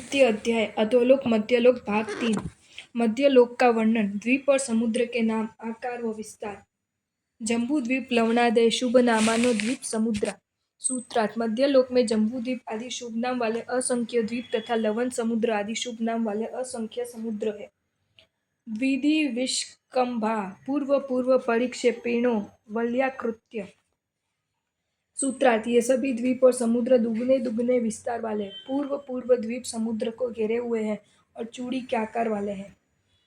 द्वितीय अध्याय अधोलोक मध्यलोक भाग 3। मध्यलोक का वर्णन। द्वीप और समुद्र के नाम, आकार व विस्तार। जम्बू द्वीप लवणादय शुभ नामानो द्वीप समुद्र। सूत्रार्थ। मध्यलोक में जम्बू द्वीप आदि शुभ नाम वाले असंख्य द्वीप तथा लवण समुद्र आदि शुभ नाम वाले असंख्य समुद्र है। द्विधि विष्कंभा पूर्व पूर्व परिक्षेपिणो वलयाकृत्य। सूत्रार्थ। ये सभी द्वीप और समुद्र दुगने दुगने विस्तार वाले पूर्व पूर्व द्वीप समुद्र को घेरे हुए हैं और चूड़ी के आकार वाले हैं।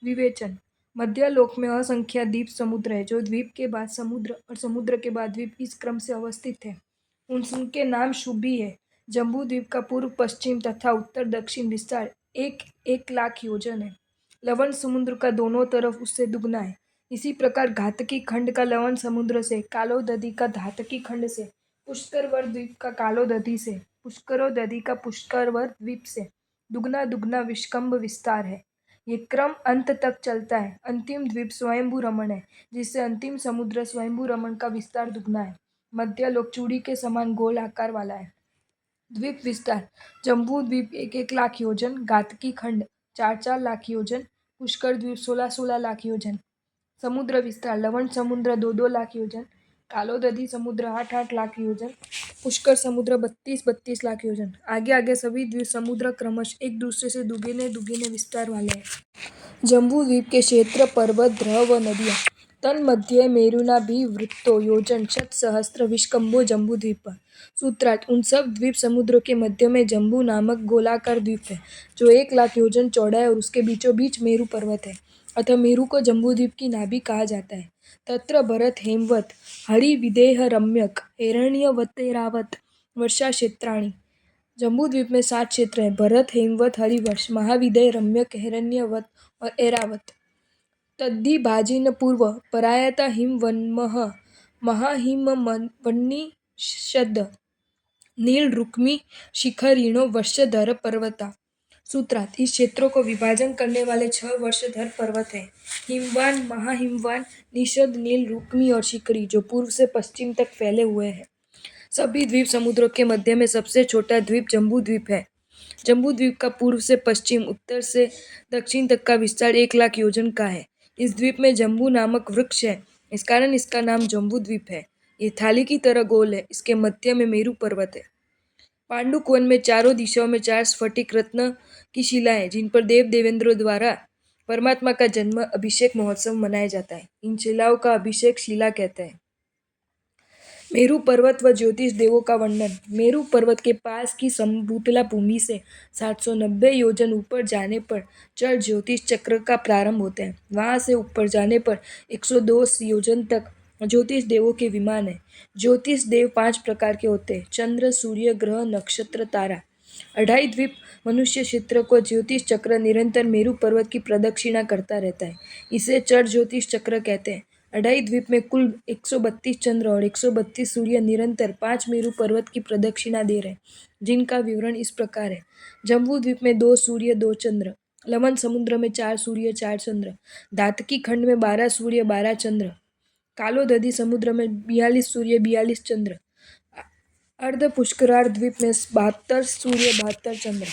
विवेचन। मध्यलोक में असंख्य द्वीप समुद्र है, जो द्वीप के बाद समुद्र और समुद्र के बाद द्वीप इस क्रम से अवस्थित है। उनके नाम शुभी है। जम्बू द्वीप का पूर्व पश्चिम तथा उत्तर दक्षिण विस्तार 1,00,000 योजन है। लवण समुद्र का दोनों तरफ उससे दुगना है। इसी प्रकार घातकी खंड का लवण समुद्र से, कालोदधी का धातकी खंड से, पुष्करवर द्वीप का कालोदधी से, पुष्करोदधी का पुष्करवर द्वीप से दुगना दुगना विष्कंभ विस्तार है। ये क्रम अंत तक चलता है। अंतिम द्वीप स्वयंभू रमण है, जिससे अंतिम समुद्र स्वयंभू रमण का विस्तार दुगना है। मध्यलोक चूड़ी के समान गोल आकार वाला है। द्वीप विस्तार। जम्बू द्वीप 1,00,000 योजन, घातकी खंड 4,00,000 योजन, पुष्कर द्वीप 16,00 योजन। समुद्र विस्तार। लवण समुद्र 2,00,000 योजन, कालोदधी समुद्र 8,00 योजन, पुष्कर समुद्र 32,00 योजन। आगे आगे सभी द्वीप समुद्र क्रमशः एक दूसरे से दुगने दुगने विस्तार वाले हैं। जम्बू द्वीप के क्षेत्र, पर्वत, ग्रह व नदियाँ। तन्मध्ये मेरुनाभिवृतो योजन शतसहस्र विष्कंभो जम्बू द्वीप। सूत्रार्थ। उन सब द्वीप समुद्रों के मध्य में जम्बू नामक गोलाकार द्वीप है, जो 1,00,000 योजन चौड़ा है और उसके बीचों बीच मेरु पर्वत है। अतः मेरु को जम्बू द्वीप की नाभि कहा जाता है। तत्र भरत हेमवत हरिविदेह रम्यक हिरण्यवतैरावत वर्षा क्षेत्राणि। जम्बू द्वीप में 7 क्षेत्र हैं: भरत, हेमवत, हरिवर्ष, महाविदेह, रम्यक, हिरण्यवत और ऐरावत। तद्धि भाजिन पूर्व परायता हिमवन्मः महाहिमवन्निषद नील रुक्मी शिखरिणो वर्षधर पर्वता। सूत्रार्थ। इस क्षेत्रों को विभाजन करने वाले 6 वर्षधर पर्वत हैं: हिमवान, महाहिमवान, निषद, नील, रुक्मी और शिखरी, जो पूर्व से पश्चिम तक फैले हुए हैं। सभी द्वीप समुद्रों के मध्य में सबसे छोटा द्वीप जम्बू द्वीप है। जम्बू द्वीप का पूर्व से पश्चिम, उत्तर से दक्षिण तक का विस्तार 1,00,000 योजन का है। इस द्वीप में जम्बू नामक वृक्ष है, इस कारण इसका नाम जम्बू द्वीप है। ये थाली की तरह गोल है। इसके मध्य में मेरु पर्वत है। पांडुक वन में चारों दिशाओं में 4 स्फटिक रत्न की शिला है, जिन पर देव देवेंद्रों द्वारा परमात्मा का जन्म अभिषेक महोत्सव मनाया जाता है। इन शिलाओं का अभिषेक शिला कहते हैं। मेरु पर्वत व ज्योतिष देवों का वर्णन। मेरु पर्वत के पास की समभूतला भूमि से 790 योजन ऊपर जाने पर चर ज्योतिष चक्र का प्रारंभ होते हैं। वहां से ऊपर जाने पर 102 योजन तक ज्योतिष देवों के विमान है। ज्योतिष देव 5 प्रकार के होते हैं: चंद्र, सूर्य, ग्रह, नक्षत्र, तारा। 2.5 द्वीप मनुष्य क्षेत्र को ज्योतिष चक्र निरंतर मेरु पर्वत की प्रदक्षिणा करता रहता है। इसे चर ज्योतिष चक्र कहते हैं। 2.5 द्वीप में कुल 132 चंद्र और 132 सूर्य निरंतर 5 मेरु पर्वत की प्रदक्षिणा दे रहे हैं, जिनका विवरण इस प्रकार है। जम्बू द्वीप में 2 सूर्य 2 चंद्र, लवण समुद्र में 4 सूर्य 4 चंद्र, धातकी खंड में 12 सूर्य 12 चंद्र, कालोदधी समुद्र में 42 सूर्य 42 चंद्र, अर्ध पुष्करार द्वीप में 72 सूर्य 72 चंद्र।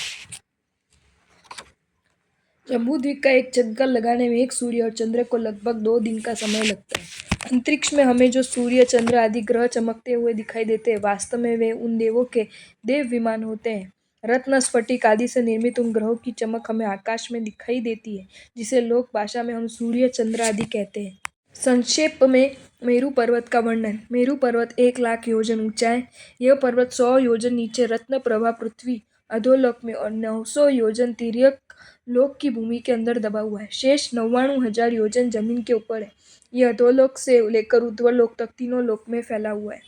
जम्बू द्वीप का एक चक्कर लगाने में एक सूर्य और चंद्र को लगभग 2 दिन का समय लगता है। अंतरिक्ष में हमें जो सूर्य, चंद्र आदि ग्रह चमकते हुए दिखाई देते हैं, वास्तव में वे उन देवों के देव विमान होते हैं। रत्न, स्फटिक आदि से निर्मित उन ग्रहों की चमक हमें आकाश में दिखाई देती है, जिसे लोक भाषा में हम सूर्य, चंद्र आदि कहते हैं। संक्षेप में मेरु पर्वत का वर्णन। मेरु पर्वत 1,00,000 योजन ऊंचा है। यह पर्वत 100 योजन नीचे रत्न प्रभा पृथ्वी अधोलोक में और 900 योजन तिर्यक लोक की भूमि के अंदर दबा हुआ है। शेष 99,000 योजन जमीन के ऊपर है। यह अधोलोक से लेकर ऊर्ध्वलोक तक तीनों लोक में फैला हुआ है।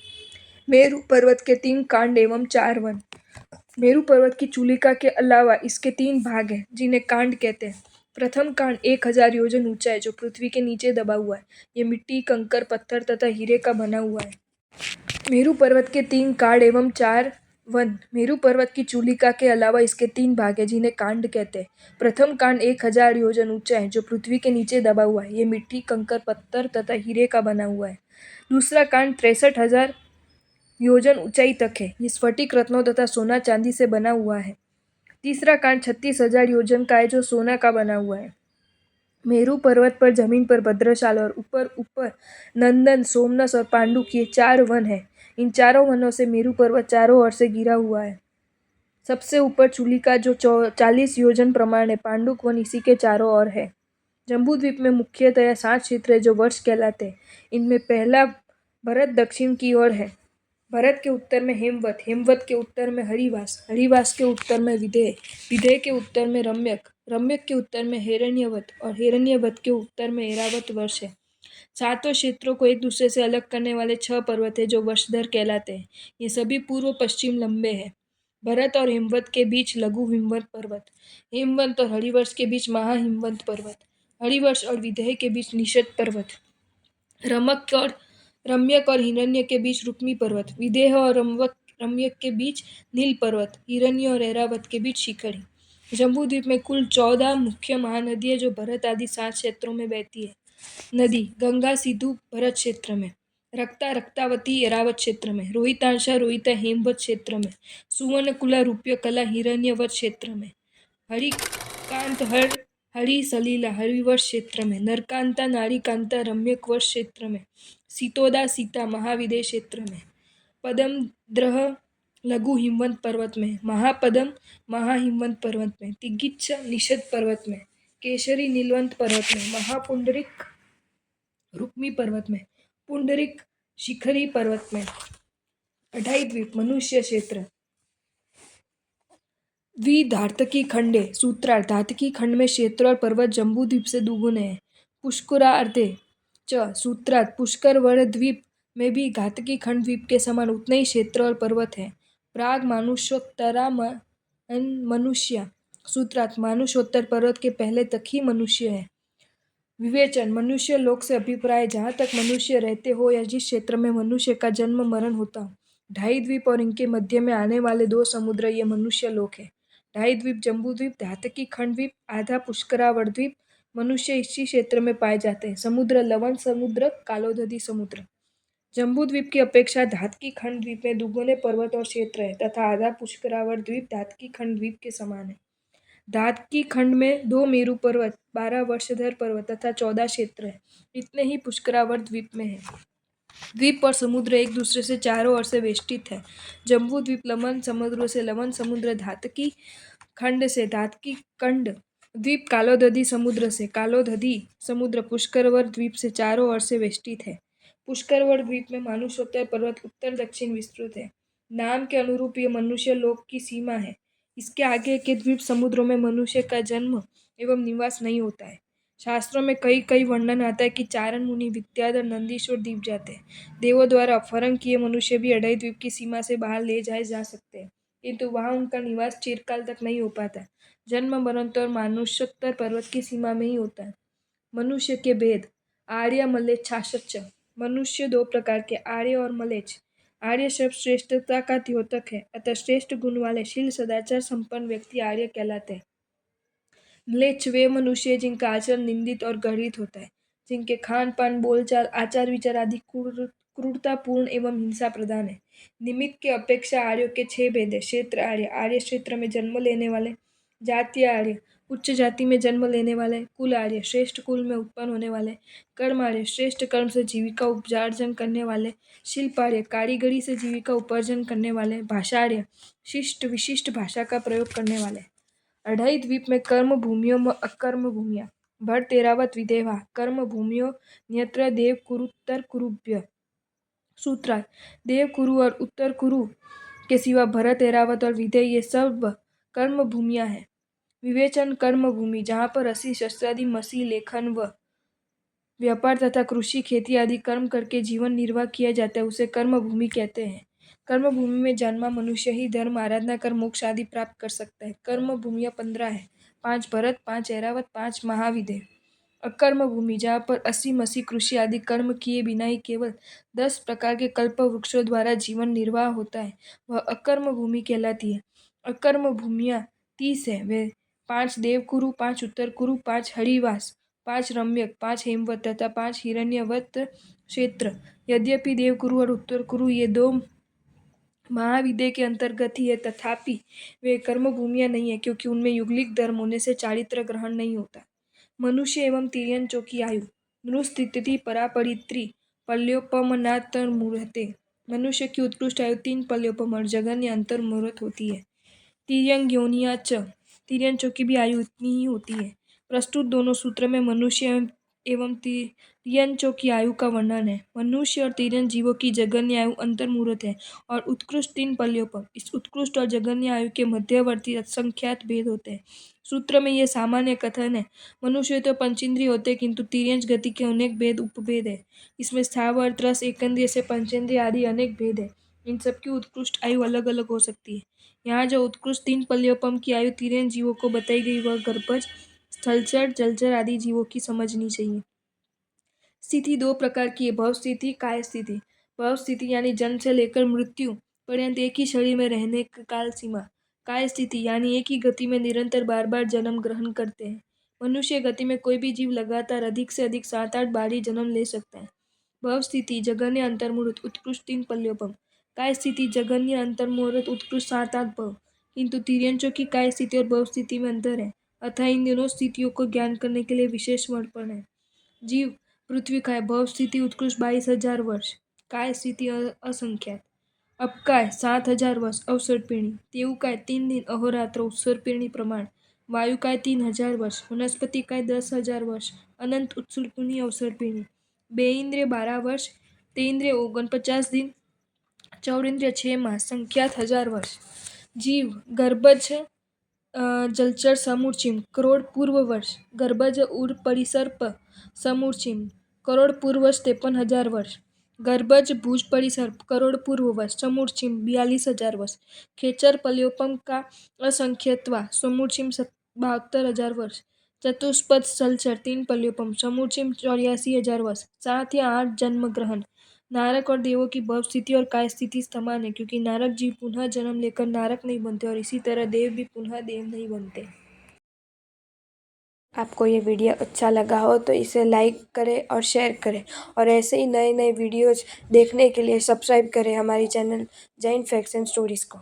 मेरु पर्वत के 3 कांड एवं 4 वन। मेरु पर्वत की चूलिका के अलावा इसके 3 भाग हैं, जिन्हें कांड कहते हैं। प्रथम कांड 1,000 योजन ऊंचा है, जो पृथ्वी के नीचे दबा हुआ है। यह मिट्टी, कंकर, पत्थर तथा हीरे का बना हुआ है। मेरु पर्वत के 3 कांड एवं 4 वन। मेरु पर्वत की चूलिका के अलावा इसके 3 भाग हैं, जिन्हें कांड कहते हैं। प्रथम कांड 1,000 योजन ऊंचा है, जो पृथ्वी के नीचे दबा हुआ है। यह मिट्टी, कंकर, पत्थर तथा हीरे का बना हुआ है। दूसरा कांड 63,000 योजन ऊंचाई तक है। ये स्फटिक, रत्नों तथा सोना चांदी से बना हुआ है। तीसरा कांड 36,000 योजन का है जो सोना का बना हुआ है। मेरू पर्वत पर जमीन पर भद्रशाल और ऊपर ऊपर नंदन, सोमनस और पांडुक ये 4 वन हैं। इन चारों वनों से मेरू पर्वत चारों ओर से घिरा हुआ है। सबसे ऊपर चूलिका जो 40 योजन प्रमाण है। पांडुक वन इसी के चारों ओर है। जम्बूद्वीप में मुख्यतः 7 क्षेत्र है जो वर्ष कहलाते हैं। इनमें पहला भरत दक्षिण की ओर है। भरत के उत्तर में हेमवत, हेमवत के उत्तर में हरिवास, हरिवास के उत्तर में विदेह, विदेह के उत्तर में रम्यक, रम्यक के उत्तर में हिरण्यवत और हिरण्यवत के उत्तर में ऐरावत वर्ष है। सातों क्षेत्रों को एक दूसरे से अलग करने वाले 6 पर्वत है जो वर्षधर कहलाते हैं। ये सभी पूर्व पश्चिम लंबे हैं। भरत और हेमवत के बीच लघु हिमवत पर्वत, हेमवंत और हरिवर्ष के बीच महाहिमवंत पर्वत, हरिवर्ष और विदेह के बीच निषद पर्वत, रम्यक और हिरण्य के बीच रुक्मी पर्वत, विदेह और रम्यक के बीच नील पर्वत, हिरण्य और ऐरावत के बीच शिखरी। जम्बूद्वीप में कुल 14 मुख्य महानदी है जो भरत आदि 7 क्षेत्रों में बहती है। नदी गंगा सिंधु भरत क्षेत्र में, रक्ता रक्तावती ऐरावत क्षेत्र में, रोहितांशा रोहिता हेमवत क्षेत्र में, सुवर्णकुला रूप्यकला हिरण्यवत क्षेत्र में, हरिकांत हरि सलीला हरिवर्ष क्षेत्र में, नरकांता नारीकांता रम्यक वर्ष क्षेत्र में, सीतोदा सीता महाविदेह क्षेत्र में, पदम द्रह लघु हिमवंत पर्वत में, महापदम महाहिमवंत पर्वत में, तिगिच्छ निषद पर्वत में, केशरी नीलवंत पर्वत में, महापुंडरिक रुक्मी पर्वत में, पुंडरिक शिखरी पर्वत में। 28 द्वीप मनुष्य क्षेत्र द्विधार्तकी खंड है। सूत्रार्थ धातकी खंड में क्षेत्र और पर्वत जम्बू द्वीप से दुगुने हैं। पुष्करार्धे च सूत्रार्थ पुष्कर द्वीप में भी घातकी खंड द्वीप के समान उतने ही क्षेत्र और पर्वत हैं। प्राग मानुषोत्तरा मनुष्य सूत्रार्थ मानुषोत्तर पर्वत के पहले तक ही मनुष्य है। विवेचन मनुष्य लोक से अभिप्राय जहाँ तक मनुष्य रहते हो या जिस क्षेत्र में मनुष्य का जन्म मरण होता हो। ढाई द्वीप और इनके मध्य में आने वाले 2 समुद्र ये मनुष्य लोक है। ढाई द्वीप जम्बू द्वीप, धातकी खंड द्वीप, आधा पुष्करावर द्वीप मनुष्य इसी क्षेत्र में पाए जाते हैं। समुद्र लवण समुद्र, कालोदधी समुद्र। जम्बू द्वीप की अपेक्षा धातकी खंड द्वीप में दुगुने पर्वत और क्षेत्र है तथा आधा पुष्करावर द्वीप धातकी खंड द्वीप के समान है। धातकी खंड में 2 मेरू पर्वत, 12 वर्षधर पर्वत तथा 14 क्षेत्र है। इतने ही पुष्करावर द्वीप में है। द्वीप और समुद्र एक दूसरे से चारों ओर से वेष्टित है। जम्बू द्वीप लवण समुद्र से लवण समुद्र, धातकी खंड से धातकी खंड द्वीप, कालोदधी समुद्र से कालोदधी समुद्र, पुष्करवर द्वीप से चारों ओर से वेष्टित है। पुष्करवर द्वीप में मानुषोत्तर पर्वत उत्तर दक्षिण विस्तृत है। नाम के अनुरूप ये मनुष्य लोक की सीमा है। इसके आगे के द्वीप समुद्रों में मनुष्य का जन्म एवं निवास नहीं होता है। शास्त्रों में कई कई वर्णन आता है कि चारण मुनि विद्याधर नंदीश्वर द्वीप जाते हैं। देवों द्वारा अपहरण किए मनुष्य भी अढ़ाई द्वीप की सीमा से बाहर ले जाए जा सकते हैं, किंतु वहां उनका निवास चिरकाल तक नहीं हो पाता। जन्म मरण तो मानुषोत्तर पर्वत की सीमा में ही होता है। मनुष्य के भेद आर्य मलेच्छाश्च मनुष्य 2 प्रकार के आर्य और मलेच्छ। आर्य शब्द श्रेष्ठता का द्योतक है, अतः श्रेष्ठ गुण वाले शील सदाचार संपन्न व्यक्ति आर्य कहलाते हैं। म्लेच्छ वे मनुष्य जिनका आचरण निंदित और घृणित होता है, जिनके खान पान बोलचाल आचार विचार आदि क्रूरतापूर्ण एवं हिंसा प्रधान है। निमित्त के अपेक्षा आर्यों के 6 भेद है। क्षेत्र आर्य आर्य क्षेत्र में जन्म लेने वाले, जातीय आर्य उच्च जाति में जन्म लेने वाले, कुल आर्य श्रेष्ठ कुल में उत्पन्न होने वाले, कर्म आर्य श्रेष्ठ कर्म से जीविका उपार्जन करने वाले, शिल्प आर्य कारीगरी से जीविका उपार्जन करने वाले, भाषा आर्य शिष्ट विशिष्ट भाषा का प्रयोग करने वाले। अढ़ाई द्वीप में कर्म भूमियों व अकर्म भूमियां। भट्ट ऐरावत विदेहा कर्म भूमियों न्यत्र देव कुरुत्तर कुरुभ्य सूत्रार्थ देव कुरु और उत्तर कुरु के सिवा भरत ऐरावत और विदेह ये सब कर्म भूमियां हैं। विवेचन कर्म भूमि जहाँ पर रसी शस्त्रादि मसी लेखन व व्यापार तथा कृषि खेती आदि कर्म करके जीवन निर्वाह किया जाता है उसे कर्म भूमि कहते हैं। कर्म भूमि में जन्मा मनुष्य ही धर्म आराधना कर मोक्ष आदि प्राप्त कर सकता है। कर्म भूमियाँ 15 है, 5 भरत, 5 ऐरावत, 5 महाविदेह। अकर्म भूमि जहाँ पर असी मसी कृषि आदि कर्म किए बिना ही केवल 10 प्रकार के कल्प वृक्षों द्वारा जीवन निर्वाह होता है वह अकर्म भूमि कहलाती है। अकर्म भूमियाँ 30 है, वे 5 देवकुरु, 5 उत्तर कुरु, 5 हरिवास, 5 रम्यक, 5 हेमवत तथा 5 हिरण्यवत क्षेत्र। यद्यपि देवकुरु और उत्तर कुरु ये 2 महाविद्या के अंतर्गत ही है, तथापि वे कर्मभूमियाँ नहीं है, क्योंकि उनमें युगलिक धर्म होने से चारित्र ग्रहण नहीं होता। मनुष्य एवं तिर्यंचों की आयु नृस्थिति परापरित्री पल्योपमनातर्मुहूर्ते। मनुष्य की उत्कृष्ट आयु 3 पल्योपम और जघन्य अंतर्मुहूर्त होती है। तिर्यंग्योनिया च, तिर्यंचों की भी आयु इतनी ही होती है। प्रस्तुत दोनों सूत्र में मनुष्य एवं तिर्यंचों की आयु का वर्णन है। मनुष्य और तिर्यंच जीवों की जघन्य आयु अंतर्मुहूर्त है और उत्कृष्ट 3 पल्योपम। इस उत्कृष्ट और जघन्य आयु के मध्यवर्ती असंख्यात भेद होते हैं। सूत्र में यह सामान्य कथन है। मनुष्य तो पंचेंद्रिय होते हैं, किंतु तिर्यंच गति के अनेक भेद उपभेद है। इसमें स्थावर, त्रस, एकंद्रिय से पंचेंद्रिय आदि अनेक भेद है। इन सबकी उत्कृष्ट आयु अलग अलग हो सकती है। यहाँ जो उत्कृष्ट 3 पल्योपम की आयु तिर्यंच जीवों को बताई गई, वह गर्भज, स्थलचर, जलचर आदि जीवों की समझनी चाहिए। स्थिति 2 प्रकार की है, भव स्थिति, काय स्थिति। भव स्थिति यानी जन्म से लेकर मृत्यु पर्यंत एक ही शरीर में रहने की काल सीमा। काय स्थिति यानी एक ही गति में निरंतर बार बार जन्म ग्रहण करते हैं। मनुष्य गति में कोई भी जीव लगातार अधिक से अधिक 7-8 बार ही जन्म ले सकता है। भव स्थिति जघन्य अंतर्मुहूर्त उत्कृष्ट 3 पल्योपम। काय स्थिति जघन्य अंतर्मुहूर्त उत्कृष्ट 7-8 भव। किंतु तिर्यंचों की काय स्थिति और भव स्थिति में अंतर है, अतः इन दोनों स्थितियों को ज्ञान करने के लिए विशेष वर्णन है। जीव पृथ्वी काय भव स्थिति उत्कृष्ट 22,000 वर्ष, काय स्थिति असंख्यात। अब काय 7,000 वर्ष अवसर पीढ़ी, तेऊ काय 3 दिन अहोरात्र उत्सर पीढ़ी प्रमाण, वायु काय 3,000 वर्ष, वनस्पति काय 10,000 वर्ष अनंत उत्सर पीढ़ी अवसर पीढ़ी। बे इंद्रिय 12 वर्ष, ते इंद्रिय 49 दिन, चौरिंद्रिय 6 मास, संख्यात 1000 वर्ष। जीव गर्भज जलचर समूर्चिम करोड़ पूर्व वर्ष, गर्भज उर परिसर्प समूर्चिम करोड़ पूर्व वर्ष 53,000 वर्ष, गर्भज भुज परिसर्प करोड़ पूर्व वर्ष समूर्चिम 42,000 वर्ष, खेचर पल्योपम का असंख्यत्वा समूर्चिम 72,000 वर्ष, चतुष्पद सलचर 3 पल्योपम समूर्चिम 84,000 वर्ष। 7 या 8 जन्म ग्रहण। नारक और देवों की भव स्थिति और काय स्थिति समान है, क्योंकि नारक जीव पुनः जन्म लेकर नारक नहीं बनते और इसी तरह देव भी पुनः देव नहीं बनते। आपको ये वीडियो अच्छा लगा हो तो इसे लाइक करें और शेयर करें, और ऐसे ही नए नए वीडियोज़ देखने के लिए सब्सक्राइब करें हमारी channel Jain facts and stories को।